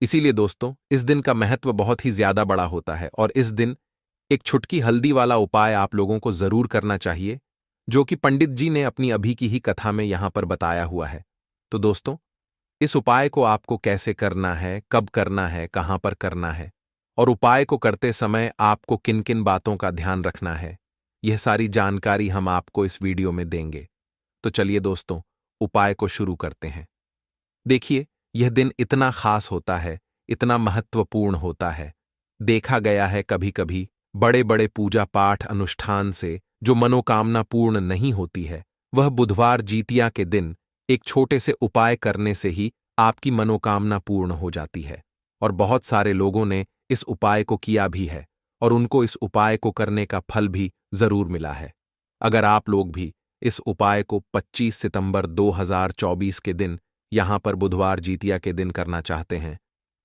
इसीलिए दोस्तों, इस दिन का महत्व बहुत ही ज्यादा बड़ा होता है और इस दिन एक छुटकी हल्दी वाला उपाय आप लोगों को जरूर करना चाहिए, जो कि पंडित जी ने अपनी अभी की ही कथा में यहां पर बताया हुआ है। तो दोस्तों, इस उपाय को आपको कैसे करना है, कब करना है, कहां पर करना है और उपाय को करते समय आपको किन किन बातों का ध्यान रखना है, यह सारी जानकारी हम आपको इस वीडियो में देंगे। तो चलिए दोस्तों, उपाय को शुरू करते हैं। देखिए, यह दिन इतना खास होता है, इतना महत्वपूर्ण होता है। देखा गया है कभी कभी बड़े बड़े पूजा पाठ अनुष्ठान से जो मनोकामना पूर्ण नहीं होती है, वह बुधवार जीतिया के दिन एक छोटे से उपाय करने से ही आपकी मनोकामना पूर्ण हो जाती है। और बहुत सारे लोगों ने इस उपाय को किया भी है और उनको इस उपाय को करने का फल भी जरूर मिला है। अगर आप लोग भी इस उपाय को 25 सितंबर 2024 के दिन यहां पर बुधवार जीतिया के दिन करना चाहते हैं,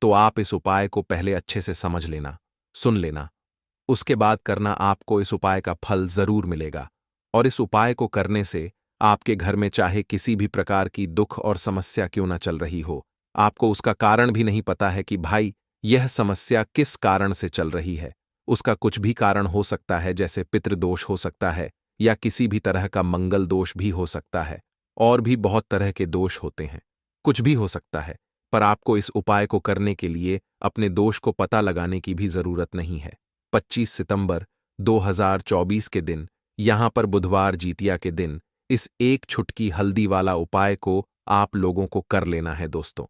तो आप इस उपाय को पहले अच्छे से समझ लेना, सुन लेना। उसके बाद करना, आपको इस उपाय का फल जरूर मिलेगा। और इस उपाय को करने से आपके घर में चाहे किसी भी प्रकार की दुख और समस्या क्यों ना चल रही हो, आपको उसका कारण भी नहीं पता है कि भाई यह समस्या किस कारण से चल रही है। उसका कुछ भी कारण हो सकता है, जैसे पितृदोष हो सकता है या किसी भी तरह का मंगल दोष भी हो सकता है, और भी बहुत तरह के दोष होते हैं। कुछ भी हो सकता है, पर आपको इस उपाय को करने के लिए अपने दोष को पता लगाने की भी जरूरत नहीं है। 25 सितंबर 2024 के दिन, यहां पर बुधवार जीतिया के दिन, इस एक छुटकी हल्दी वाला उपाय को आप लोगों को कर लेना है दोस्तों।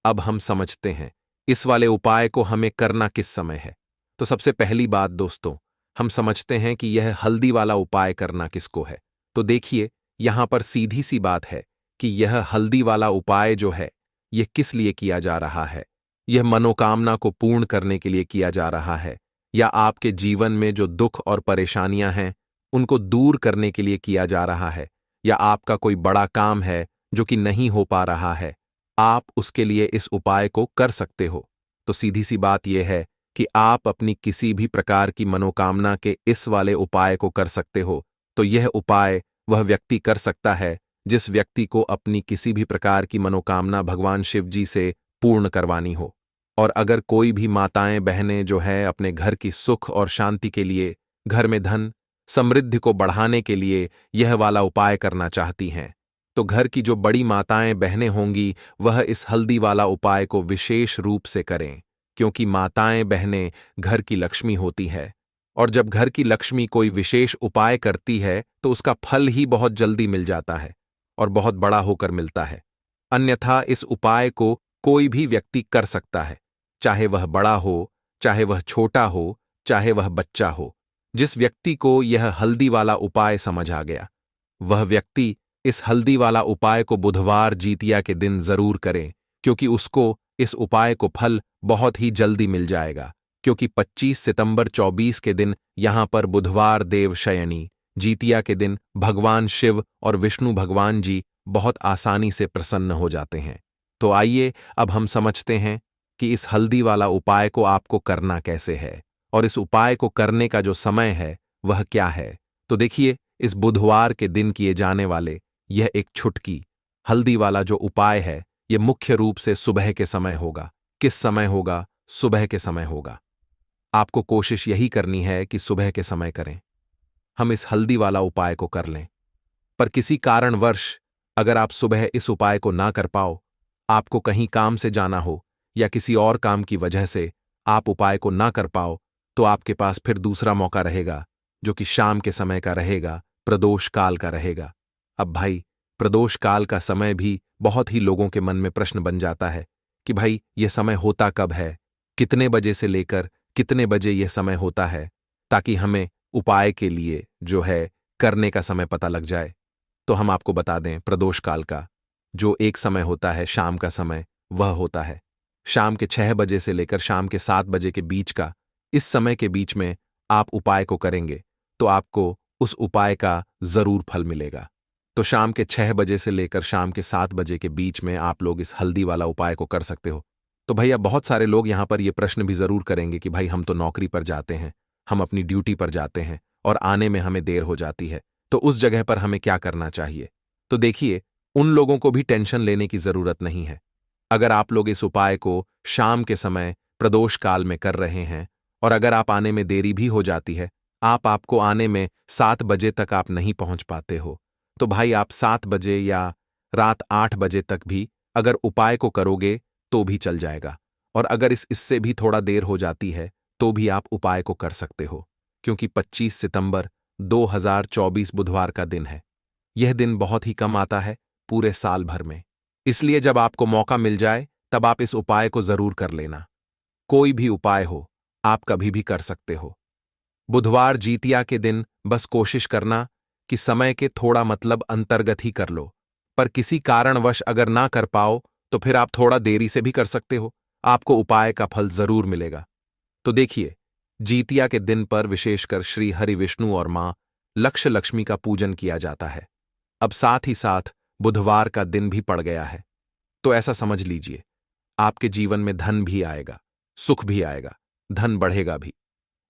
अब हम समझते हैं इस वाले उपाय को हमें करना किस समय है। तो सबसे पहली बात दोस्तों, हम समझते हैं कि यह हल्दी वाला उपाय करना किसको है। तो देखिए, यहां पर सीधी सी बात है कि यह हल्दी वाला उपाय जो है, यह किस लिए किया जा रहा है। यह मनोकामना को पूर्ण करने के लिए किया जा रहा है, या आपके जीवन में जो दुख और परेशानियां हैं उनको दूर करने के लिए किया जा रहा है, या आपका कोई बड़ा काम है जो कि नहीं हो पा रहा है, आप उसके लिए इस उपाय को कर सकते हो। तो सीधी सी बात यह है कि आप अपनी किसी भी प्रकार की मनोकामना के इस वाले उपाय को कर सकते हो। तो यह उपाय वह व्यक्ति कर सकता है जिस व्यक्ति को अपनी किसी भी प्रकार की मनोकामना भगवान शिव जी से पूर्ण करवानी हो। और अगर कोई भी माताएं बहनें जो है अपने घर की सुख और शांति के लिए, घर में धन समृद्धि को बढ़ाने के लिए यह वाला उपाय करना चाहती हैं, तो घर की जो बड़ी माताएं बहनें होंगी वह इस हल्दी वाला उपाय को विशेष रूप से करें, क्योंकि माताएं बहनें घर की लक्ष्मी होती है। और जब घर की लक्ष्मी कोई विशेष उपाय करती है तो उसका फल ही बहुत जल्दी मिल जाता है और बहुत बड़ा होकर मिलता है। अन्यथा इस उपाय को कोई भी व्यक्ति कर सकता है, चाहे वह बड़ा हो, चाहे वह छोटा हो, चाहे वह बच्चा हो। जिस व्यक्ति को यह हल्दी वाला उपाय समझ आ गया, वह व्यक्ति इस हल्दी वाला उपाय को बुधवार जीतिया के दिन जरूर करें, क्योंकि उसको इस उपाय को फल बहुत ही जल्दी मिल जाएगा। क्योंकि 25 सितंबर 24 के दिन यहां पर बुधवार देव शयनी जीतिया के दिन भगवान शिव और विष्णु भगवान जी बहुत आसानी से प्रसन्न हो जाते हैं। तो आइए अब हम समझते हैं कि इस हल्दी वाला उपाय को आपको करना कैसे है और इस उपाय को करने का जो समय है वह क्या है। तो देखिए, इस बुधवार के दिन किए जाने वाले यह एक छुटकी हल्दी वाला जो उपाय है, यह मुख्य रूप से सुबह के समय होगा। किस समय होगा? सुबह के समय होगा। आपको कोशिश यही करनी है कि सुबह के समय करें, हम इस हल्दी वाला उपाय को कर लें। पर किसी कारणवश अगर आप सुबह इस उपाय को ना कर पाओ, आपको कहीं काम से जाना हो या किसी और काम की वजह से आप उपाय को ना कर पाओ, तो आपके पास फिर दूसरा मौका रहेगा, जो कि शाम के समय का रहेगा, प्रदोष काल का रहेगा। अब भाई, प्रदोष काल का समय भी बहुत ही लोगों के मन में प्रश्न बन जाता है कि भाई यह समय होता कब है, कितने बजे से लेकर कितने बजे यह समय होता है, ताकि हमें उपाय के लिए जो है करने का समय पता लग जाए। तो हम आपको बता दें, प्रदोष काल का जो एक समय होता है, शाम का समय, वह होता है शाम के 6 बजे से लेकर शाम के 7 बजे के बीच का। इस समय के बीच में आप उपाय को करेंगे तो आपको उस उपाय का जरूर फल मिलेगा। तो शाम के 6 बजे से लेकर शाम के 7 बजे के बीच में आप लोग इस हल्दी वाला उपाय को कर सकते हो। तो भैया, बहुत सारे लोग यहां पर यह प्रश्न भी जरूर करेंगे कि भाई हम तो नौकरी पर जाते हैं, हम अपनी ड्यूटी पर जाते हैं और आने में हमें देर हो जाती है, तो उस जगह पर हमें क्या करना चाहिए। तो देखिए, उन लोगों को भी टेंशन लेने की जरूरत नहीं है। अगर आप लोग इस उपाय को शाम के समय प्रदोष काल में कर रहे हैं और अगर आप आने में देरी भी हो जाती है, आपको आने में 7 बजे तक आप नहीं पहुंच पाते हो, तो भाई आप 7 बजे या रात 8 बजे तक भी अगर उपाय को करोगे तो भी चल जाएगा। और अगर इससे भी थोड़ा देर हो जाती है तो भी आप उपाय को कर सकते हो, क्योंकि 25 सितंबर 2024 बुधवार का दिन है। यह दिन बहुत ही कम आता है पूरे साल भर में, इसलिए जब आपको मौका मिल जाए तब आप इस उपाय को जरूर कर लेना। कोई भी उपाय हो, आप कभी भी कर सकते हो। बुधवार जीतिया के दिन बस कोशिश करना कि समय के थोड़ा मतलब अंतर्गत ही कर लो, पर किसी कारणवश अगर ना कर पाओ तो फिर आप थोड़ा देरी से भी कर सकते हो, आपको उपाय का फल जरूर मिलेगा। तो देखिए, जीतिया के दिन पर विशेषकर श्री हरि विष्णु और मां लक्ष्य लक्ष्मी का पूजन किया जाता है। अब साथ ही साथ बुधवार का दिन भी पड़ गया है, तो ऐसा समझ लीजिए आपके जीवन में धन भी आएगा, सुख भी आएगा, धन बढ़ेगा भी,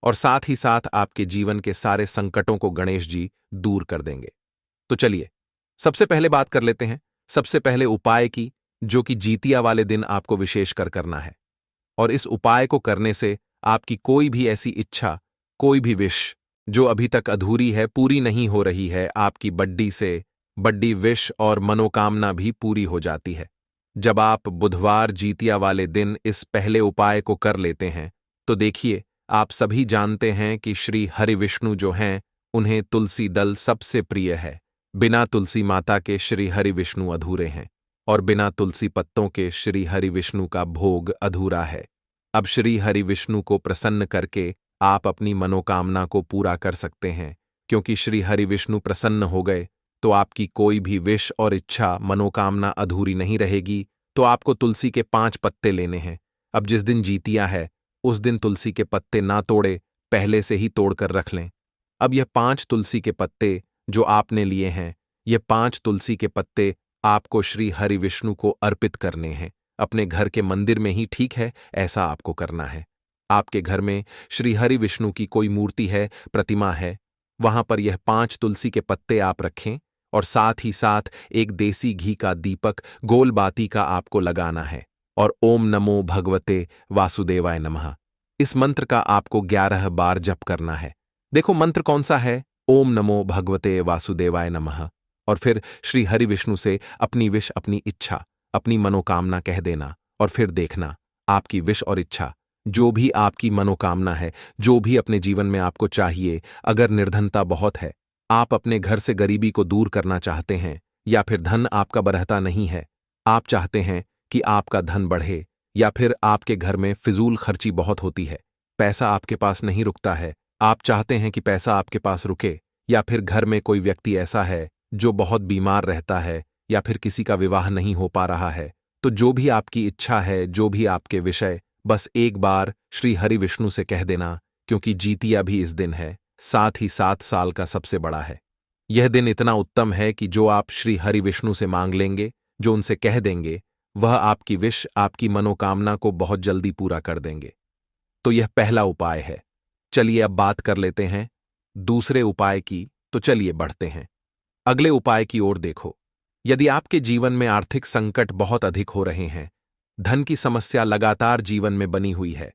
और साथ ही साथ आपके जीवन के सारे संकटों को गणेश जी दूर कर देंगे। तो चलिए सबसे पहले बात कर लेते हैं सबसे पहले उपाय की, जो कि जीतिया वाले दिन आपको विशेषकर करना है। और इस उपाय को करने से आपकी कोई भी ऐसी इच्छा, कोई भी विश जो अभी तक अधूरी है, पूरी नहीं हो रही है, आपकी बड्डी से बड्डी विश और मनोकामना भी पूरी हो जाती है। जब आप बुधवार जीतिया वाले दिन इस पहले उपाय को कर लेते हैं तो देखिए, आप सभी जानते हैं कि श्री हरि विष्णु जो हैं, उन्हें तुलसी दल सबसे प्रिय है। बिना तुलसी माता के श्री हरि विष्णु अधूरे हैं और बिना तुलसी पत्तों के श्री हरि विष्णु का भोग अधूरा है। अब श्री हरि विष्णु को प्रसन्न करके आप अपनी मनोकामना को पूरा कर सकते हैं, क्योंकि श्री हरि विष्णु प्रसन्न हो गए तो आपकी कोई भी विश और इच्छा, मनोकामना अधूरी नहीं रहेगी। तो आपको तुलसी के 5 पत्ते लेने हैं। अब जिस दिन जीतिया है उस दिन तुलसी के पत्ते ना तोड़े, पहले से ही तोड़कर रख लें। अब यह 5 तुलसी के पत्ते जो आपने लिए हैं, ये 5 तुलसी के पत्ते आपको श्री हरि विष्णु को अर्पित करने हैं। अपने घर के मंदिर में ही ठीक है, ऐसा आपको करना है। आपके घर में श्री हरि विष्णु की कोई मूर्ति है, प्रतिमा है, वहां पर यह 5 तुलसी के पत्ते आप रखें और साथ ही साथ एक देसी घी का दीपक गोल बाती का आपको लगाना है और ओम नमो भगवते वासुदेवाय नमः इस मंत्र का आपको 11 बार जप करना है। देखो मंत्र कौन सा है, ओम नमो भगवते वासुदेवाय नमः। और फिर श्री हरि विष्णु से अपनी विश, अपनी इच्छा, अपनी मनोकामना कह देना और फिर देखना आपकी विश और इच्छा, जो भी आपकी मनोकामना है, जो भी अपने जीवन में आपको चाहिए, अगर निर्धनता बहुत है, आप अपने घर से गरीबी को दूर करना चाहते हैं, या फिर धन आपका बरहता नहीं है, आप चाहते हैं कि आपका धन बढ़े, या फिर आपके घर में फिजूल खर्ची बहुत होती है, पैसा आपके पास नहीं रुकता है, आप चाहते हैं कि पैसा आपके पास रुके, या फिर घर में कोई व्यक्ति ऐसा है जो बहुत बीमार रहता है, या फिर किसी का विवाह नहीं हो पा रहा है, तो जो भी आपकी इच्छा है, जो भी आपके विषय, बस एक बार श्री हरि विष्णु से कह देना, क्योंकि जीतिया भी इस दिन है, साथ ही 7 साल का सबसे बड़ा है। यह दिन इतना उत्तम है कि जो आप श्री हरि विष्णु से मांग लेंगे, जो उनसे कह देंगे, वह आपकी विश, आपकी मनोकामना को बहुत जल्दी पूरा कर देंगे। तो यह पहला उपाय है। चलिए अब बात कर लेते हैं दूसरे उपाय की। तो चलिए बढ़ते हैं अगले उपाय की ओर। देखो, यदि आपके जीवन में आर्थिक संकट बहुत अधिक हो रहे हैं, धन की समस्या लगातार जीवन में बनी हुई है,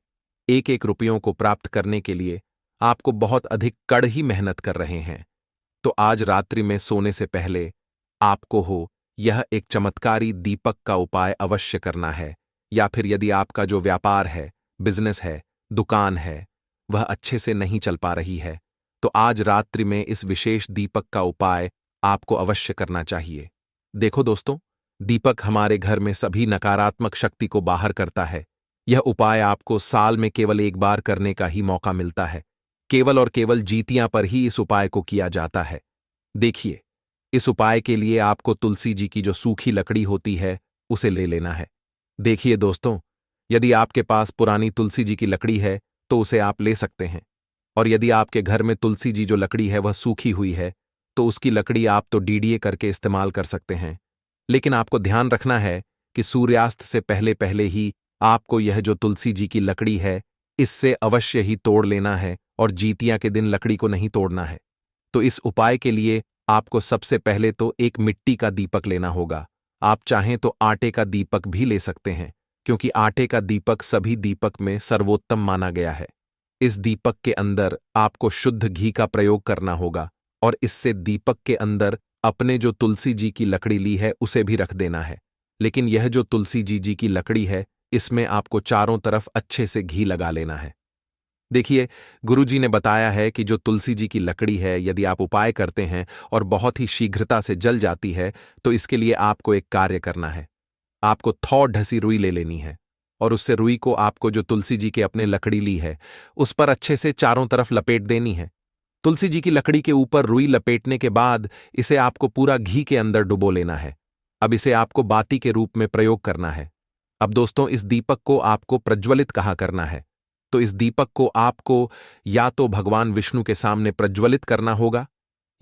एक एक रुपयों को प्राप्त करने के लिए आपको बहुत अधिक कड़ी मेहनत कर रहे हैं, तो आज रात्रि में सोने से पहले आपको हो यह एक चमत्कारी दीपक का उपाय अवश्य करना है। या फिर यदि आपका जो व्यापार है, बिजनेस है, दुकान है, वह अच्छे से नहीं चल पा रही है, तो आज रात्रि में इस विशेष दीपक का उपाय आपको अवश्य करना चाहिए। देखो दोस्तों, दीपक हमारे घर में सभी नकारात्मक शक्ति को बाहर करता है। यह उपाय आपको साल में केवल एक बार करने का ही मौका मिलता है। केवल और केवल जीतियां पर ही इस उपाय को किया जाता है। देखिए, इस उपाय के लिए आपको तुलसी जी की जो सूखी लकड़ी होती है, उसे ले लेना है। देखिए दोस्तों, यदि आपके पास पुरानी तुलसी जी की लकड़ी है तो उसे आप ले सकते हैं, और यदि आपके घर में तुलसी जी जो लकड़ी है वह सूखी हुई है तो उसकी लकड़ी आप तो डीडीए करके इस्तेमाल कर सकते हैं। लेकिन आपको ध्यान रखना है कि सूर्यास्त से पहले पहले ही आपको यह जो तुलसी जी की लकड़ी है, इससे अवश्य ही तोड़ लेना है और जीतिया के दिन लकड़ी को नहीं तोड़ना है। तो इस उपाय के लिए आपको सबसे पहले तो एक मिट्टी का दीपक लेना होगा। आप चाहें तो आटे का दीपक भी ले सकते हैं, क्योंकि आटे का दीपक सभी दीपक में सर्वोत्तम माना गया है। इस दीपक के अंदर आपको शुद्ध घी का प्रयोग करना होगा और इससे दीपक के अंदर अपने जो तुलसी जी की लकड़ी ली है उसे भी रख देना है। लेकिन यह जो तुलसी जी की लकड़ी है, इसमें आपको चारों तरफ अच्छे से घी लगा लेना है। देखिए, गुरुजी ने बताया है कि जो तुलसी जी की लकड़ी है, यदि आप उपाय करते हैं और बहुत ही शीघ्रता से जल जाती है, तो इसके लिए आपको एक कार्य करना है। आपको थौ ढसी रुई ले लेनी है और उससे रुई को आपको जो तुलसी जी के अपने लकड़ी ली है, उस पर अच्छे से चारों तरफ लपेट देनी है। तुलसी जी की लकड़ी के ऊपर रुई लपेटने के बाद इसे आपको पूरा घी के अंदर डुबो लेना है। अब इसे आपको बाती के रूप में प्रयोग करना है। अब दोस्तों, इस दीपक को आपको प्रज्वलित कहा करना है। तो इस दीपक को आपको या तो भगवान विष्णु के सामने प्रज्वलित करना होगा,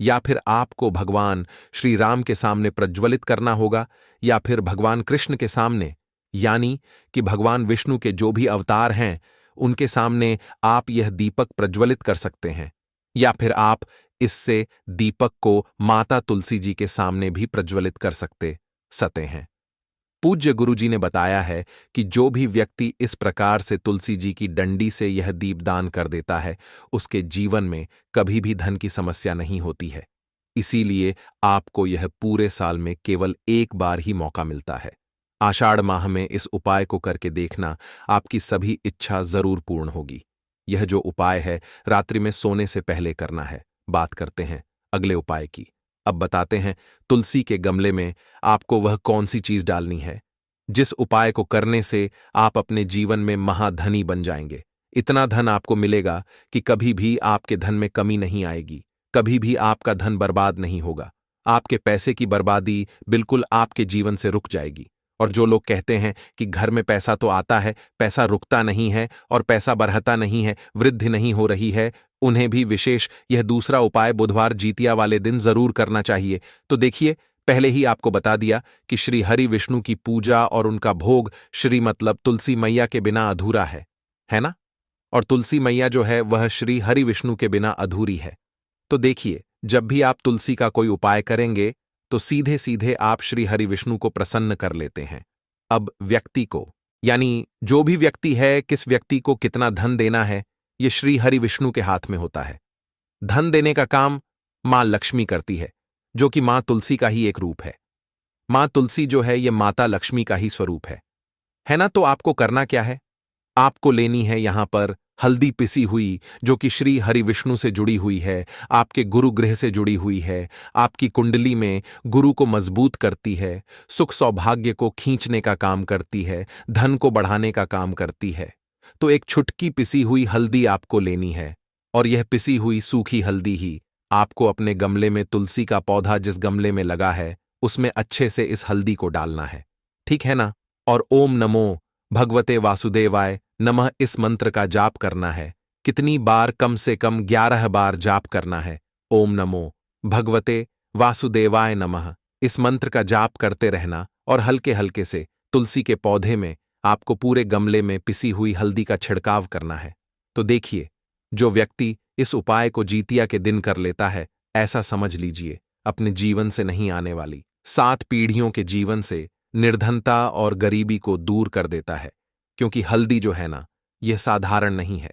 या फिर आपको भगवान श्री राम के सामने प्रज्वलित करना होगा, या फिर भगवान कृष्ण के सामने, यानी कि भगवान विष्णु के जो भी अवतार हैं उनके सामने आप यह दीपक प्रज्वलित कर सकते हैं। या फिर आप इससे दीपक को माता तुलसी जी के सामने भी प्रज्वलित कर सकते हैं। पूज्य गुरुजी ने बताया है कि जो भी व्यक्ति इस प्रकार से तुलसी जी की डंडी से यह दीपदान कर देता है, उसके जीवन में कभी भी धन की समस्या नहीं होती है। इसीलिए आपको यह पूरे साल में केवल एक बार ही मौका मिलता है। आषाढ़ माह में इस उपाय को करके देखना, आपकी सभी इच्छा जरूर पूर्ण होगी। यह जो उपाय है, रात्रि में सोने से पहले करना है। बात करते हैं अगले उपाय की। अब बताते हैं तुलसी के गमले में आपको वह कौन सी चीज डालनी है जिस उपाय को करने से आप अपने जीवन में महाधनी बन जाएंगे। इतना धन आपको मिलेगा कि कभी भी आपके धन में कमी नहीं आएगी, कभी भी आपका धन बर्बाद नहीं होगा। आपके पैसे की बर्बादी बिल्कुल आपके जीवन से रुक जाएगी। और जो लोग कहते हैं कि घर में पैसा तो आता है, पैसा रुकता नहीं है और पैसा बढ़ता नहीं है, वृद्धि नहीं हो रही है, उन्हें भी विशेष यह दूसरा उपाय बुधवार जीतिया वाले दिन जरूर करना चाहिए। तो देखिए, पहले ही आपको बता दिया कि श्री हरि विष्णु की पूजा और उनका भोग श्री मतलब तुलसी मैया के बिना अधूरा है ना? और तुलसी मैया जो है वह श्री हरि विष्णु के बिना अधूरी है। तो देखिए, जब भी आप तुलसी का कोई उपाय करेंगे तो सीधे सीधे आप श्री हरि विष्णु को प्रसन्न कर लेते हैं। अब व्यक्ति को, यानी जो भी व्यक्ति है, किस व्यक्ति को कितना धन देना है, यह श्री हरि विष्णु के हाथ में होता है। धन देने का काम मां लक्ष्मी करती है, जो कि मां तुलसी का ही एक रूप है। मां तुलसी जो है यह माता लक्ष्मी का ही स्वरूप है ना? तो आपको करना क्या है? आपको लेनी है यहां पर हल्दी पिसी हुई, जो कि श्री हरि विष्णु से जुड़ी हुई है, आपके गुरु गृह से जुड़ी हुई है, आपकी कुंडली में गुरु को मजबूत करती है, सुख सौभाग्य को खींचने का काम करती है, धन को बढ़ाने का काम करती है। तो एक छुटकी पिसी हुई हल्दी आपको लेनी है, और यह पिसी हुई सूखी हल्दी ही आपको अपने गमले में, तुलसी का पौधा जिस गमले में लगा है उसमें अच्छे से इस हल्दी को डालना है। ठीक है ना? और ओम नमो भगवते वासुदेवाय नमः इस मंत्र का जाप करना है। कितनी बार? कम से कम 11 बार जाप करना है। ओम नमो भगवते वासुदेवाय नमः इस मंत्र का जाप करते रहना, और हल्के हल्के से तुलसी के पौधे में आपको पूरे गमले में पिसी हुई हल्दी का छिड़काव करना है। तो देखिए, जो व्यक्ति इस उपाय को जीतिया के दिन कर लेता है, ऐसा समझ लीजिए अपने जीवन से नहीं आने वाली 7 पीढ़ियों के जीवन से निर्धनता और गरीबी को दूर कर देता है। क्योंकि हल्दी जो है ना, यह साधारण नहीं है।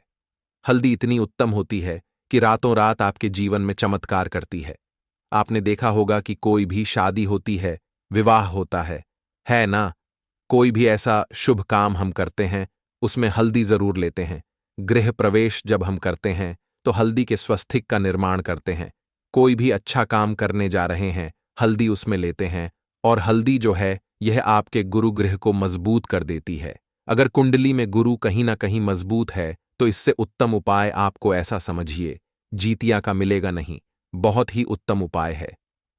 हल्दी इतनी उत्तम होती है कि रातों रात आपके जीवन में चमत्कार करती है। आपने देखा होगा कि कोई भी शादी होती है, विवाह होता है ना? कोई भी ऐसा शुभ काम हम करते हैं, उसमें हल्दी जरूर लेते हैं। गृह प्रवेश जब हम करते हैं तो हल्दी के स्वस्तिक का निर्माण करते हैं। कोई भी अच्छा काम करने जा रहे हैं, हल्दी उसमें लेते हैं। और हल्दी जो है यह आपके गुरु गृह को मजबूत कर देती है। अगर कुंडली में गुरु कहीं ना कहीं मजबूत है तो इससे उत्तम उपाय आपको ऐसा समझिए जीतिया का मिलेगा नहीं। बहुत ही उत्तम उपाय है।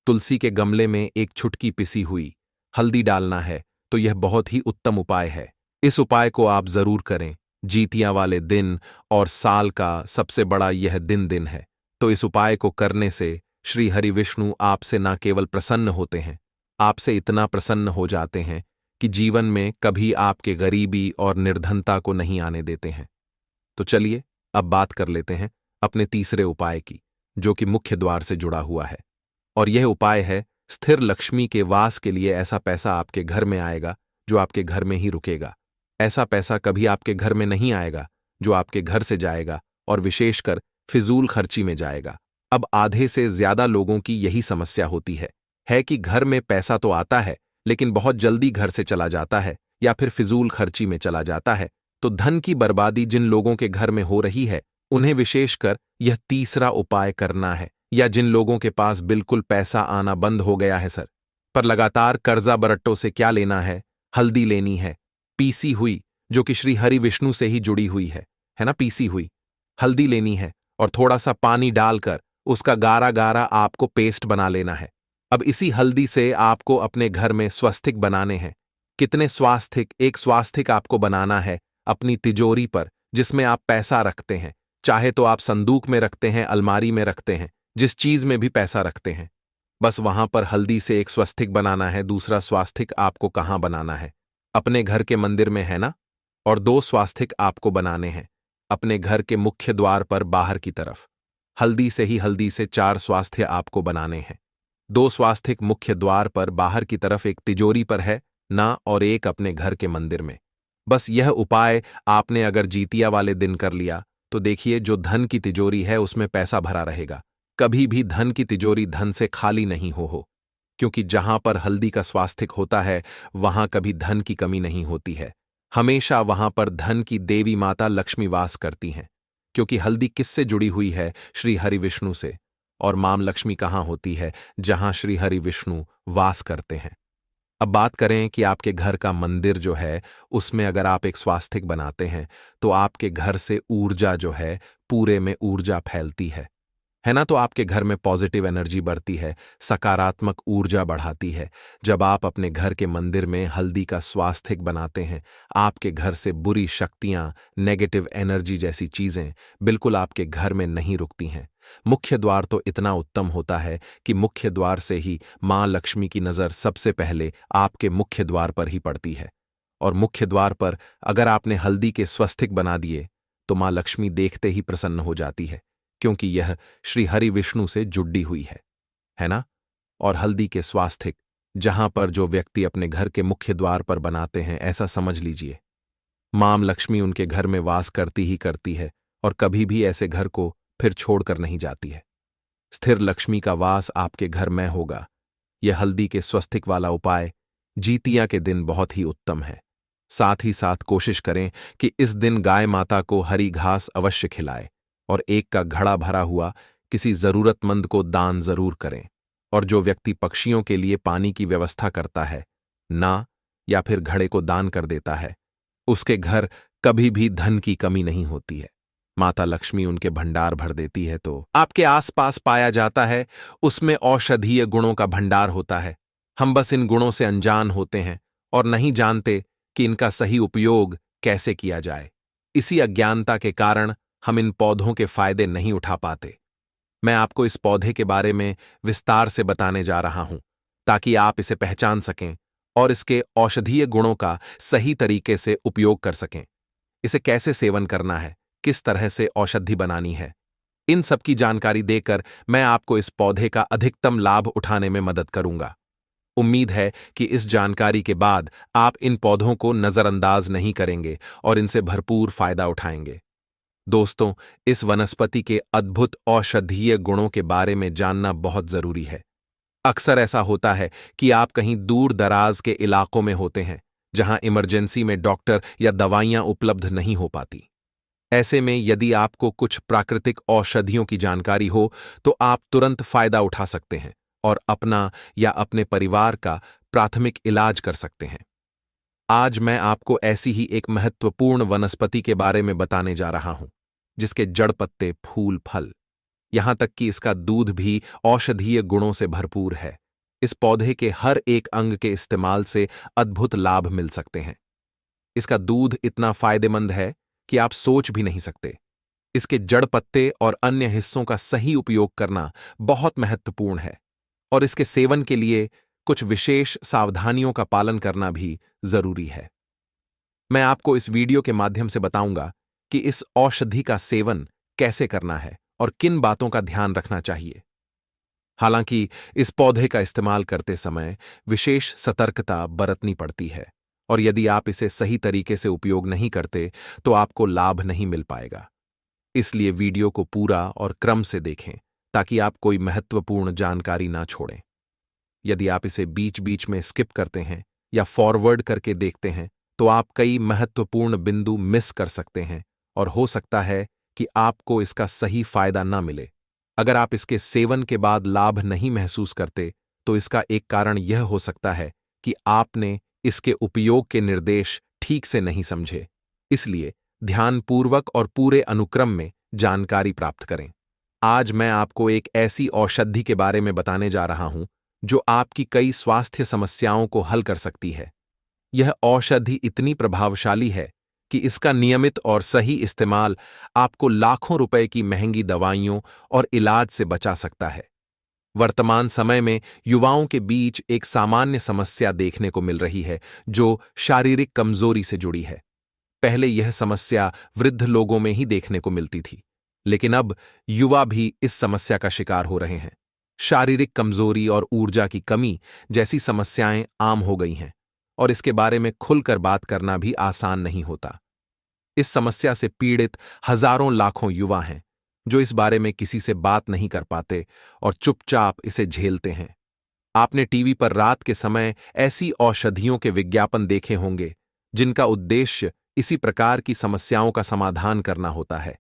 तुलसी के गमले में एक छुटकी पिसी हुई हल्दी डालना है, तो यह बहुत ही उत्तम उपाय है। इस उपाय को आप जरूर करें जीतिया वाले दिन, और साल का सबसे बड़ा यह दिन है। तो इस उपाय को करने से श्री हरि विष्णु आपसे न केवल प्रसन्न होते हैं, आपसे इतना प्रसन्न हो जाते हैं कि जीवन में कभी आपके गरीबी और निर्धनता को नहीं आने देते हैं। तो चलिए अब बात कर लेते हैं अपने तीसरे उपाय की, जो कि मुख्य द्वार से जुड़ा हुआ है। और यह उपाय है स्थिर लक्ष्मी के वास के लिए ऐसा पैसा आपके घर में आएगा जो आपके घर में ही रुकेगा। ऐसा पैसा कभी आपके घर में नहीं आएगा जो आपके घर से जाएगा और विशेषकर फिजूल खर्ची में जाएगा। अब आधे से ज्यादा लोगों की यही समस्या होती है कि घर में पैसा तो आता है लेकिन बहुत जल्दी घर से चला जाता है या फिर फिजूल खर्ची में चला जाता है। तो धन की बर्बादी जिन लोगों के घर में हो रही है उन्हें विशेषकर यह तीसरा उपाय करना है, या जिन लोगों के पास बिल्कुल पैसा आना बंद हो गया है सर, पर लगातार कर्जा बरट्टों से क्या लेना है। हल्दी लेनी है, पीसी हुई, जो कि श्री हरि विष्णु से ही जुड़ी हुई है ना, पीसी हुई हल्दी लेनी है और थोड़ा सा पानी डालकर उसका गारा गारा आपको पेस्ट बना लेना है। अब इसी हल्दी से आपको अपने घर में स्वास्तिक बनाने हैं। कितने स्वास्तिक? एक स्वास्तिक आपको बनाना है अपनी तिजोरी पर जिसमें आप पैसा रखते हैं, चाहे तो आप संदूक में रखते हैं, अलमारी में रखते हैं, जिस चीज में भी पैसा रखते हैं, बस वहां पर हल्दी से एक स्वास्तिक बनाना है। दूसरा स्वास्तिक आपको कहां बनाना है? अपने घर के मंदिर में, है ना। और 2 स्वास्तिक आपको बनाने हैं अपने घर के मुख्य द्वार पर बाहर की तरफ। हल्दी से 4 स्वास्थ्य आपको बनाने हैं। 2 स्वास्तिक मुख्य द्वार पर बाहर की तरफ एक तिजोरी पर है ना, और एक अपने घर के मंदिर में। बस यह उपाय आपने अगर जीतिया वाले दिन कर लिया तो देखिए जो धन की तिजोरी है उसमें पैसा भरा रहेगा। कभी भी धन की तिजोरी धन से खाली नहीं हो, क्योंकि जहां पर हल्दी का स्वास्तिक होता है वहां कभी धन की कमी नहीं होती है। हमेशा वहां पर धन की देवी माता लक्ष्मी वास करती हैं, क्योंकि हल्दी किससे जुड़ी हुई है? श्री हरि विष्णु से। और माम लक्ष्मी कहां होती है? जहां श्री हरि विष्णु वास करते हैं। अब बात करें कि आपके घर का मंदिर जो है उसमें अगर आप एक स्वास्तिक बनाते हैं तो आपके घर से ऊर्जा जो है पूरे में ऊर्जा फैलती है ना। तो आपके घर में पॉजिटिव एनर्जी बढ़ती है, सकारात्मक ऊर्जा बढ़ाती है। जब आप अपने घर के मंदिर में हल्दी का स्वास्तिक बनाते हैं, आपके घर से बुरी शक्तियां, नेगेटिव एनर्जी जैसी चीजें बिल्कुल आपके घर में नहीं रुकती हैं। मुख्य द्वार तो इतना उत्तम होता है कि मुख्य द्वार से ही मां लक्ष्मी की नजर सबसे पहले आपके मुख्य द्वार पर ही पड़ती है। और मुख्य द्वार पर अगर आपने हल्दी के स्वास्तिक बना दिए तो मां लक्ष्मी देखते ही प्रसन्न हो जाती है, क्योंकि यह श्री हरि विष्णु से जुड़ी हुई है ना। और हल्दी के स्वास्तिक जहां पर जो व्यक्ति अपने घर के मुख्य द्वार पर बनाते हैं, ऐसा समझ लीजिए मां लक्ष्मी उनके घर में वास करती ही करती है और कभी भी ऐसे घर को फिर छोड़कर नहीं जाती है। स्थिर लक्ष्मी का वास आपके घर में होगा। यह हल्दी के स्वास्तिक वाला उपाय जीतिया के दिन बहुत ही उत्तम है। साथ ही साथ कोशिश करें कि इस दिन गाय माता को हरी घास अवश्य खिलाए और एक का घड़ा भरा हुआ किसी जरूरतमंद को दान जरूर करें। और जो व्यक्ति पक्षियों के लिए पानी की व्यवस्था करता है ना, या फिर घड़े को दान कर देता है, उसके घर कभी भी धन की कमी नहीं होती है। माता लक्ष्मी उनके भंडार भर देती है। तो आपके आसपास पाया जाता है उसमें औषधीय गुणों का भंडार होता है। हम बस इन गुणों से अनजान होते हैं और नहीं जानते कि इनका सही उपयोग कैसे किया जाए। इसी अज्ञानता के कारण हम इन पौधों के फायदे नहीं उठा पाते। मैं आपको इस पौधे के बारे में विस्तार से बताने जा रहा हूं ताकि आप इसे पहचान सकें और इसके औषधीय गुणों का सही तरीके से उपयोग कर सकें। इसे कैसे सेवन करना है, किस तरह से औषधि बनानी है, इन सब की जानकारी देकर मैं आपको इस पौधे का अधिकतम लाभ उठाने में मदद करूंगा। उम्मीद है कि इस जानकारी के बाद आप इन पौधों को नजरअंदाज नहीं करेंगे और इनसे भरपूर फायदा उठाएंगे। दोस्तों, इस वनस्पति के अद्भुत औषधीय गुणों के बारे में जानना बहुत जरूरी है। अक्सर ऐसा होता है कि आप कहीं दूर दराज के इलाकों में होते हैं जहां इमरजेंसी में डॉक्टर या दवाइयां उपलब्ध नहीं हो पाती। ऐसे में यदि आपको कुछ प्राकृतिक औषधियों की जानकारी हो तो आप तुरंत फायदा उठा सकते हैं और अपना या अपने परिवार का प्राथमिक इलाज कर सकते हैं। आज मैं आपको ऐसी ही एक महत्वपूर्ण वनस्पति के बारे में बताने जा रहा हूं जिसके जड़, पत्ते, फूल, फल, यहां तक कि इसका दूध भी औषधीय गुणों से भरपूर है। इस पौधे के हर एक अंग के इस्तेमाल से अद्भुत लाभ मिल सकते हैं। इसका दूध इतना फायदेमंद है कि आप सोच भी नहीं सकते। इसके जड़, पत्ते और अन्य हिस्सों का सही उपयोग करना बहुत महत्वपूर्ण है और इसके सेवन के लिए कुछ विशेष सावधानियों का पालन करना भी जरूरी है। मैं आपको इस वीडियो के माध्यम से बताऊंगा कि इस औषधि का सेवन कैसे करना है और किन बातों का ध्यान रखना चाहिए। हालांकि इस पौधे का इस्तेमाल करते समय विशेष सतर्कता बरतनी पड़ती है, और यदि आप इसे सही तरीके से उपयोग नहीं करते तो आपको लाभ नहीं मिल पाएगा। इसलिए वीडियो को पूरा और क्रम से देखें ताकि आप कोई महत्वपूर्ण जानकारी ना छोड़ें। यदि आप इसे बीच बीच में स्किप करते हैं या फॉरवर्ड करके देखते हैं तो आप कई महत्वपूर्ण बिंदु मिस कर सकते हैं और हो सकता है कि आपको इसका सही फायदा ना मिले। अगर आप इसके सेवन के बाद लाभ नहीं महसूस करते तो इसका एक कारण यह हो सकता है कि आपने इसके उपयोग के निर्देश ठीक से नहीं समझे। इसलिए ध्यानपूर्वक और पूरे अनुक्रम में जानकारी प्राप्त करें। आज मैं आपको एक ऐसी औषधि के बारे में बताने जा रहा हूं जो आपकी कई स्वास्थ्य समस्याओं को हल कर सकती है। यह औषधि इतनी प्रभावशाली है कि इसका नियमित और सही इस्तेमाल आपको लाखों रुपए की महंगी दवाइयों और इलाज से बचा सकता है। वर्तमान समय में युवाओं के बीच एक सामान्य समस्या देखने को मिल रही है जो शारीरिक कमजोरी से जुड़ी है। पहले यह समस्या वृद्ध लोगों में ही देखने को मिलती थी, लेकिन अब युवा भी इस समस्या का शिकार हो रहे हैं। शारीरिक कमजोरी और ऊर्जा की कमी जैसी समस्याएं आम हो गई हैं, और इसके बारे में खुलकर बात करना भी आसान नहीं होता। इस समस्या से पीड़ित हजारों लाखों युवा हैं जो इस बारे में किसी से बात नहीं कर पाते और चुपचाप इसे झेलते हैं। आपने टीवी पर रात के समय ऐसी औषधियों के विज्ञापन देखे होंगे जिनका उद्देश्य इसी प्रकार की समस्याओं का समाधान करना होता है।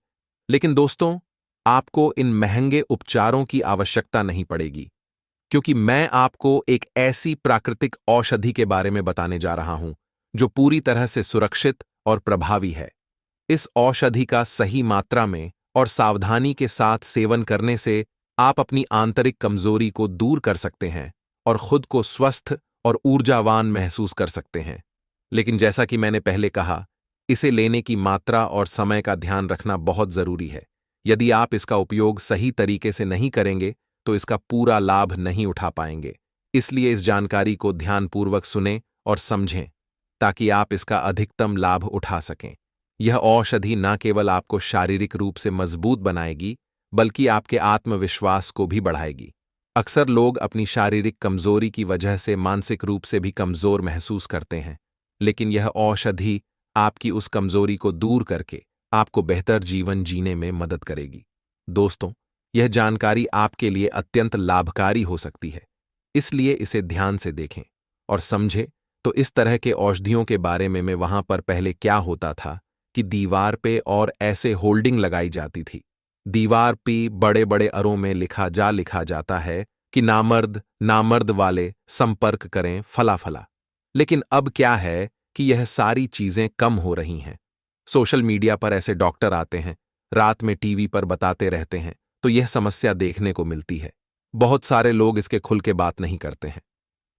लेकिन दोस्तों, आपको इन महंगे उपचारों की आवश्यकता नहीं पड़ेगी, क्योंकि मैं आपको एक ऐसी प्राकृतिक औषधि के बारे में बताने जा रहा हूं जो पूरी तरह से सुरक्षित और प्रभावी है। इस औषधि का सही मात्रा में और सावधानी के साथ सेवन करने से आप अपनी आंतरिक कमजोरी को दूर कर सकते हैं और खुद को स्वस्थ और ऊर्जावान महसूस कर सकते हैं। लेकिन जैसा कि मैंने पहले कहा, इसे लेने की मात्रा और समय का ध्यान रखना बहुत जरूरी है। यदि आप इसका उपयोग सही तरीके से नहीं करेंगे तो इसका पूरा लाभ नहीं उठा पाएंगे। इसलिए इस जानकारी को ध्यानपूर्वक सुनें और समझें ताकि आप इसका अधिकतम लाभ उठा सकें। यह औषधि न केवल आपको शारीरिक रूप से मजबूत बनाएगी बल्कि आपके आत्मविश्वास को भी बढ़ाएगी। अक्सर लोग अपनी शारीरिक कमजोरी की वजह से मानसिक रूप से भी कमजोर महसूस करते हैं, लेकिन यह औषधि आपकी उस कमजोरी को दूर करके आपको बेहतर जीवन जीने में मदद करेगी। दोस्तों, यह जानकारी आपके लिए अत्यंत लाभकारी हो सकती है, इसलिए इसे ध्यान से देखें और समझें। तो इस तरह के औषधियों के बारे में वहां पर पहले क्या होता था कि दीवार पे और ऐसे होल्डिंग लगाई जाती थी। दीवार पे बड़े बड़े अरों में लिखा जाता है कि नामर्द वाले संपर्क करें फला फला। लेकिन अब क्या है कि यह सारी चीजें कम हो रही हैं। सोशल मीडिया पर ऐसे डॉक्टर आते हैं, रात में टीवी पर बताते रहते हैं, तो यह समस्या देखने को मिलती है। बहुत सारे लोग इसके खुल के बात नहीं करते हैं।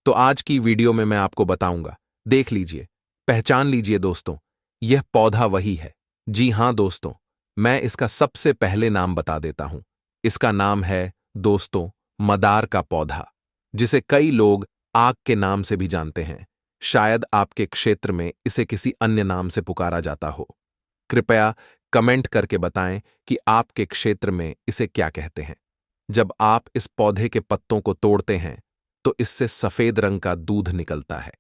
तो आज की वीडियो में मैं आपको बताऊंगा, देख लीजिए, पहचान लीजिए दोस्तों, यह पौधा वही है। जी हां दोस्तों, मैं इसका सबसे पहले नाम बता देता हूं। इसका नाम है दोस्तों मदार का पौधा, जिसे कई लोग आग के नाम से भी जानते हैं। शायद आपके क्षेत्र में इसे किसी अन्य नाम से पुकारा जाता हो। कृपया कमेंट करके बताएं कि आपके क्षेत्र में इसे क्या कहते हैं। जब आप इस पौधे के पत्तों को तोड़ते हैं तो इससे सफेद रंग का दूध निकलता है।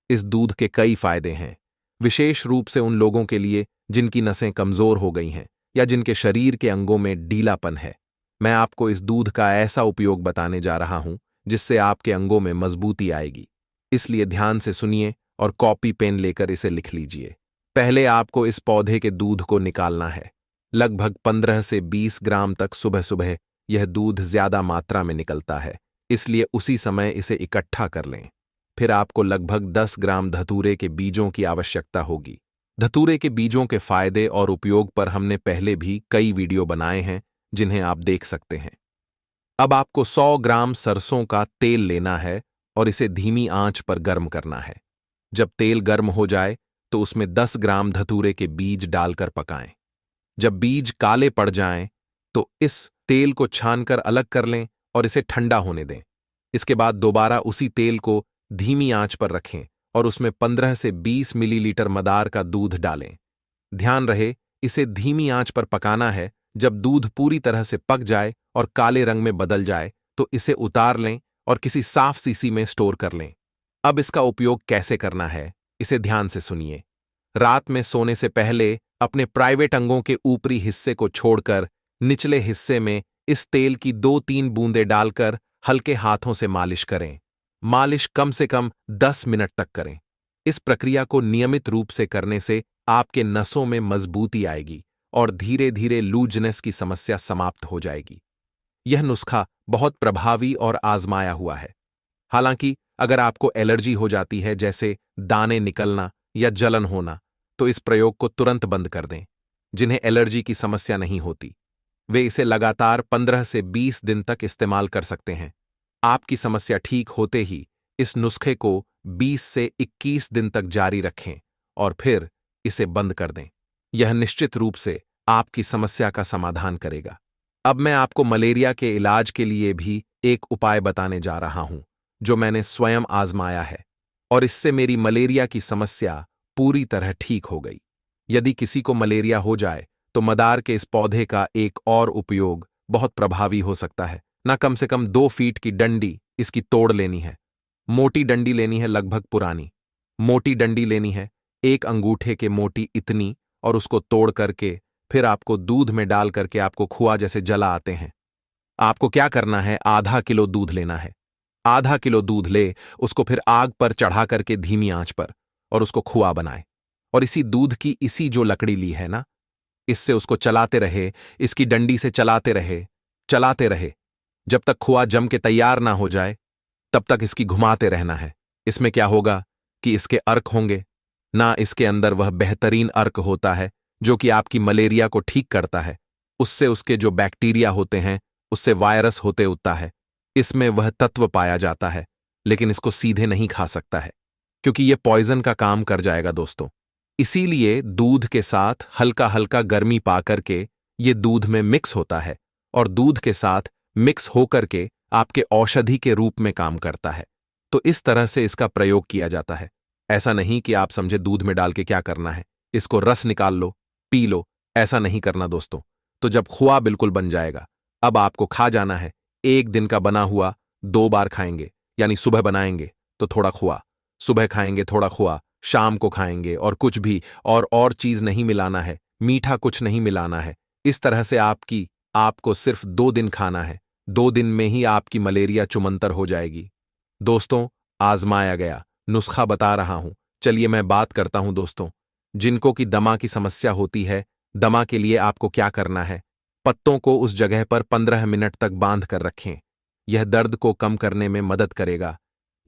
इस दूध के कई फायदे हैं, विशेष रूप से उन लोगों के लिए जिनकी नसें कमजोर हो गई हैं या जिनके शरीर के अंगों में ढीलापन है। मैं आपको इस दूध का ऐसा उपयोग बताने जा रहा हूं जिससे आपके अंगों में मजबूती आएगी। इसलिए ध्यान से सुनिए और कॉपी पेन लेकर इसे लिख लीजिए। पहले आपको इस पौधे के दूध को निकालना है। लगभग 15 से 20 ग्राम तक सुबह सुबह यह दूध ज्यादा मात्रा में निकलता है, इसलिए उसी समय इसे इकट्ठा कर लें। फिर आपको लगभग 10 ग्राम धतूरे के बीजों की आवश्यकता होगी। धतूरे के बीजों के फायदे और उपयोग पर हमने पहले भी कई वीडियो बनाए हैं जिन्हें आप देख सकते हैं। अब आपको 100 ग्राम सरसों का तेल लेना है और इसे धीमी आंच पर गर्म करना है। जब तेल गर्म हो जाए तो उसमें 10 ग्राम धतूरे के बीज डालकर पकाएं। जब बीज काले पड़ जाएं तो इस तेल को छानकर अलग कर लें और इसे ठंडा होने दें। इसके बाद दोबारा उसी तेल को धीमी आंच पर रखें और उसमें 15 से 20 मिलीलीटर मदार का दूध डालें। ध्यान रहे, इसे धीमी आंच पर पकाना है। जब दूध पूरी तरह से पक जाए और काले रंग में बदल जाए तो इसे उतार लें और किसी साफ सीसी में स्टोर कर लें। अब इसका उपयोग कैसे करना है, इसे ध्यान से सुनिए। रात में सोने से पहले अपने प्राइवेट अंगों के ऊपरी हिस्से को छोड़कर निचले हिस्से में इस तेल की 2-3 बूंदें डालकर हल्के हाथों से मालिश करें। मालिश कम से कम 10 मिनट तक करें। इस प्रक्रिया को नियमित रूप से करने से आपके नसों में मजबूती आएगी और धीरे धीरे लूजनेस की समस्या समाप्त हो जाएगी। यह नुस्खा बहुत प्रभावी और आजमाया हुआ है। हालांकि अगर आपको एलर्जी हो जाती है, जैसे दाने निकलना या जलन होना, तो इस प्रयोग को तुरंत बंद कर दें। जिन्हें एलर्जी की समस्या नहीं होती, वे इसे लगातार 15 से 20 दिन तक इस्तेमाल कर सकते हैं। आपकी समस्या ठीक होते ही इस नुस्खे को 20 से 21 दिन तक जारी रखें और फिर इसे बंद कर दें। यह निश्चित रूप से आपकी समस्या का समाधान करेगा। अब मैं आपको मलेरिया के इलाज के लिए भी एक उपाय बताने जा रहा हूं, जो मैंने स्वयं आजमाया है और इससे मेरी मलेरिया की समस्या पूरी तरह ठीक हो गई। यदि किसी को मलेरिया हो जाए तो मदार के इस पौधे का एक और उपयोग बहुत प्रभावी हो सकता है। ना कम से कम 2 फीट की डंडी इसकी तोड़ लेनी है। मोटी डंडी लेनी है, लगभग पुरानी। मोटी डंडी लेनी है, 1 अंगूठे के मोटी इतनी, और उसको तोड़ करके फिर आपको दूध में डाल करके आपको खुआ जैसे जला आते हैं। आपको क्या करना है, आधा किलो दूध लेना है। आधा किलो दूध ले, उसको फिर आग पर चढ़ा करके धीमी आंच पर, और उसको खुआ बनाए। और इसी दूध की इसी जो लकड़ी ली है ना, इससे उसको चलाते रहे, इसकी डंडी से चलाते रहे जब तक खुआ जम के तैयार ना हो जाए, तब तक इसकी घुमाते रहना है। इसमें क्या होगा कि इसके अर्क होंगे ना, इसके अंदर वह बेहतरीन अर्क होता है जो कि आपकी मलेरिया को ठीक करता है। उससे उसके जो बैक्टीरिया होते हैं, उससे वायरस होते उठता है। इसमें वह तत्व पाया जाता है, लेकिन इसको सीधे नहीं खा सकता है क्योंकि यह पॉइजन का काम कर जाएगा दोस्तों। इसीलिए दूध के साथ हल्का हल्का गर्मी पा करके ये दूध में मिक्स होता है और दूध के साथ मिक्स होकर के आपके औषधि के रूप में काम करता है। तो इस तरह से इसका प्रयोग किया जाता है। ऐसा नहीं कि आप समझे दूध में डाल के क्या करना है, इसको रस निकाल लो, पी लो, ऐसा नहीं करना दोस्तों। तो जब खुआ बिल्कुल बन जाएगा, अब आपको खा जाना है। 1 दिन का बना हुआ 2 बार खाएंगे, यानी सुबह बनाएंगे तो थोड़ा खुआ, सुबह खाएंगे थोड़ा खुआ, शाम को खाएंगे, और कुछ भी और चीज नहीं मिलाना है, मीठा कुछ नहीं मिलाना है। इस तरह से आपको सिर्फ 2 दिन खाना है। 2 दिन में ही आपकी मलेरिया चुमंतर हो जाएगी। दोस्तों, आजमाया गया नुस्खा बता रहा हूं। चलिए मैं बात करता हूं दोस्तों, जिनको की दमा की समस्या होती है। दमा के लिए आपको क्या करना है, पत्तों को उस जगह पर 15 मिनट तक बांध कर रखें। यह दर्द को कम करने में मदद करेगा।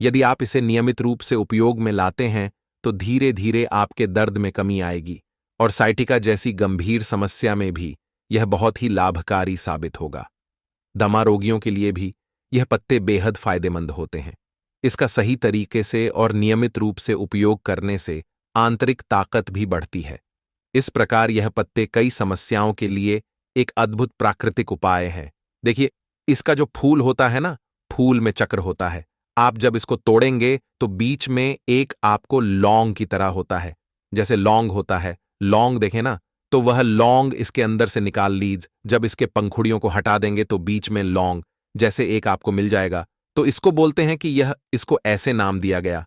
यदि आप इसे नियमित रूप से उपयोग में लाते हैं तो धीरे धीरे आपके दर्द में कमी आएगी और साइटिका जैसी गंभीर समस्या में भी यह बहुत ही लाभकारी साबित होगा। दमा रोगियों के लिए भी यह पत्ते बेहद फायदेमंद होते हैं। इसका सही तरीके से और नियमित रूप से उपयोग करने से आंतरिक ताकत भी बढ़ती है। इस प्रकार यह पत्ते कई समस्याओं के लिए एक अद्भुत प्राकृतिक उपाय है। देखिए, इसका जो फूल होता है ना, फूल में चक्र होता है। आप जब इसको तोड़ेंगे तो बीच में एक आपको लौंग की तरह होता है, जैसे लौंग होता है, लौंग देखें ना, तो वह लौंग इसके अंदर से निकाल लीज। जब इसके पंखुड़ियों को हटा देंगे तो बीच में लौंग जैसे एक आपको मिल जाएगा। तो इसको बोलते हैं कि इसको ऐसे नाम दिया गया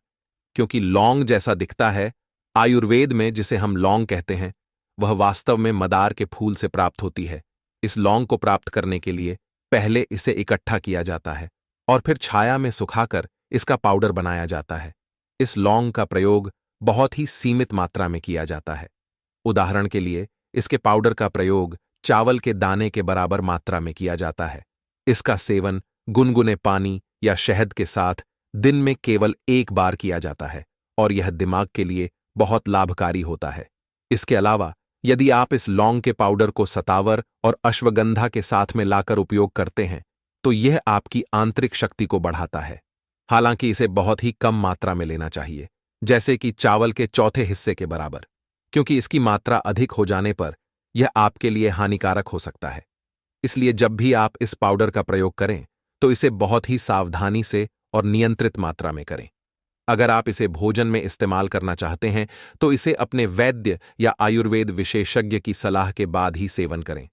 क्योंकि लौंग जैसा दिखता है। आयुर्वेद में जिसे हम लौंग कहते हैं, वह वास्तव में मदार के फूल से प्राप्त होती है। इस लौंग को प्राप्त करने के लिए पहले इसे इकट्ठा किया जाता है और फिर छाया में सुखाकर इसका पाउडर बनाया जाता है। इस लौंग का प्रयोग बहुत ही सीमित मात्रा में किया जाता है। उदाहरण के लिए, इसके पाउडर का प्रयोग चावल के दाने के बराबर मात्रा में किया जाता है। इसका सेवन गुनगुने पानी या शहद के साथ दिन में केवल 1 बार किया जाता है और यह दिमाग के लिए बहुत लाभकारी होता है। इसके अलावा यदि आप इस लौंग के पाउडर को सतावर और अश्वगंधा के साथ में लाकर उपयोग करते हैं तो यह आपकी आंतरिक शक्ति को बढ़ाता है। हालांकि इसे बहुत ही कम मात्रा में लेना चाहिए, जैसे कि चावल के चौथे हिस्से के बराबर, क्योंकि इसकी मात्रा अधिक हो जाने पर यह आपके लिए हानिकारक हो सकता है। इसलिए जब भी आप इस पाउडर का प्रयोग करें तो इसे बहुत ही सावधानी से और नियंत्रित मात्रा में करें। अगर आप इसे भोजन में इस्तेमाल करना चाहते हैं तो इसे अपने वैद्य या आयुर्वेद विशेषज्ञ की सलाह के बाद ही सेवन करें।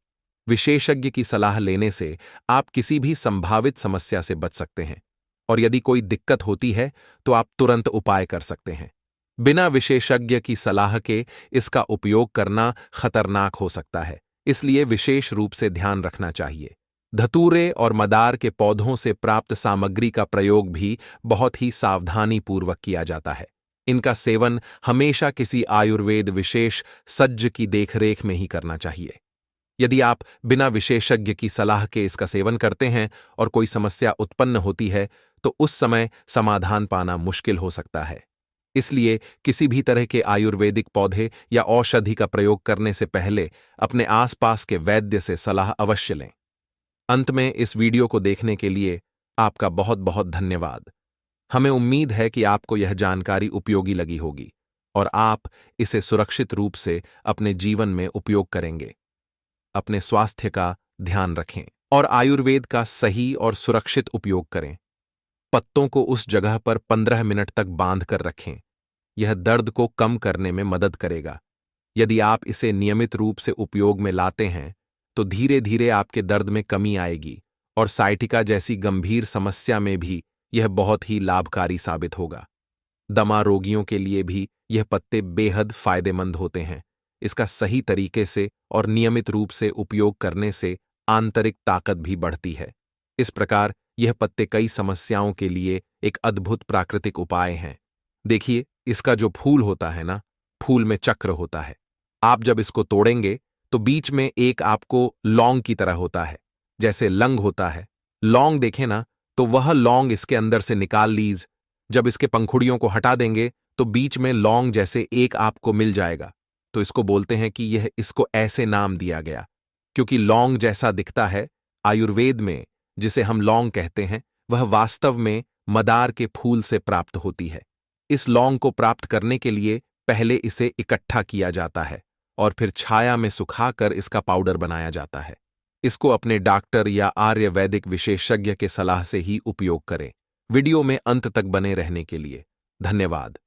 विशेषज्ञ की सलाह लेने से आप किसी भी संभावित समस्या से बच सकते हैं, और यदि कोई दिक्कत होती है तो आप तुरंत उपाय कर सकते हैं। बिना विशेषज्ञ की सलाह के इसका उपयोग करना खतरनाक हो सकता है, इसलिए विशेष रूप से ध्यान रखना चाहिए। धतूरे और मदार के पौधों से प्राप्त सामग्री का प्रयोग भी बहुत ही सावधानीपूर्वक किया जाता है। इनका सेवन हमेशा किसी आयुर्वेद विशेष सज्ज की देखरेख में ही करना चाहिए। यदि आप बिना विशेषज्ञ की सलाह के इसका सेवन करते हैं और कोई समस्या उत्पन्न होती है, तो उस समय समाधान पाना मुश्किल हो सकता है। इसलिए किसी भी तरह के आयुर्वेदिक पौधे या औषधि का प्रयोग करने से पहले अपने आसपास के वैद्य से सलाह अवश्य लें। अंत में इस वीडियो को देखने के लिए आपका बहुत बहुत धन्यवाद। हमें उम्मीद है कि आपको यह जानकारी उपयोगी लगी होगी और आप इसे सुरक्षित रूप से अपने जीवन में उपयोग करेंगे। अपने स्वास्थ्य का ध्यान रखें और आयुर्वेद का सही और सुरक्षित उपयोग करें। पत्तों को उस जगह पर 15 मिनट तक बांध कर रखें। यह दर्द को कम करने में मदद करेगा। यदि आप इसे नियमित रूप से उपयोग में लाते हैं तो धीरे धीरे आपके दर्द में कमी आएगी और साइटिका जैसी गंभीर समस्या में भी यह बहुत ही लाभकारी साबित होगा। दमा रोगियों के लिए भी यह पत्ते बेहद फायदेमंद होते हैं। इसका सही तरीके से और नियमित रूप से उपयोग करने से आंतरिक ताकत भी बढ़ती है। इस प्रकार यह पत्ते कई समस्याओं के लिए एक अद्भुत प्राकृतिक उपाय हैं। देखिए, इसका जो फूल होता है ना, फूल में चक्र होता है। आप जब इसको तोड़ेंगे तो बीच में एक आपको लौंग की तरह होता है, जैसे लंग होता है। लौंग देखें ना, तो वह लौंग इसके अंदर से निकाल लीज। जब इसके पंखुड़ियों को हटा देंगे तो बीच में लौंग जैसे एक आपको मिल जाएगा। तो इसको बोलते हैं कि यह इसको ऐसे नाम दिया गया क्योंकि लौंग जैसा दिखता है। आयुर्वेद में जिसे हम लौंग कहते हैं, वह वास्तव में मदार के फूल से प्राप्त होती है। इस लौंग को प्राप्त करने के लिए पहले इसे इकट्ठा किया जाता है और फिर छाया में सुखाकर इसका पाउडर बनाया जाता है। इसको अपने डॉक्टर या आयुर्वेदिक विशेषज्ञ के सलाह से ही उपयोग करें। वीडियो में अंत तक बने रहने के लिए धन्यवाद।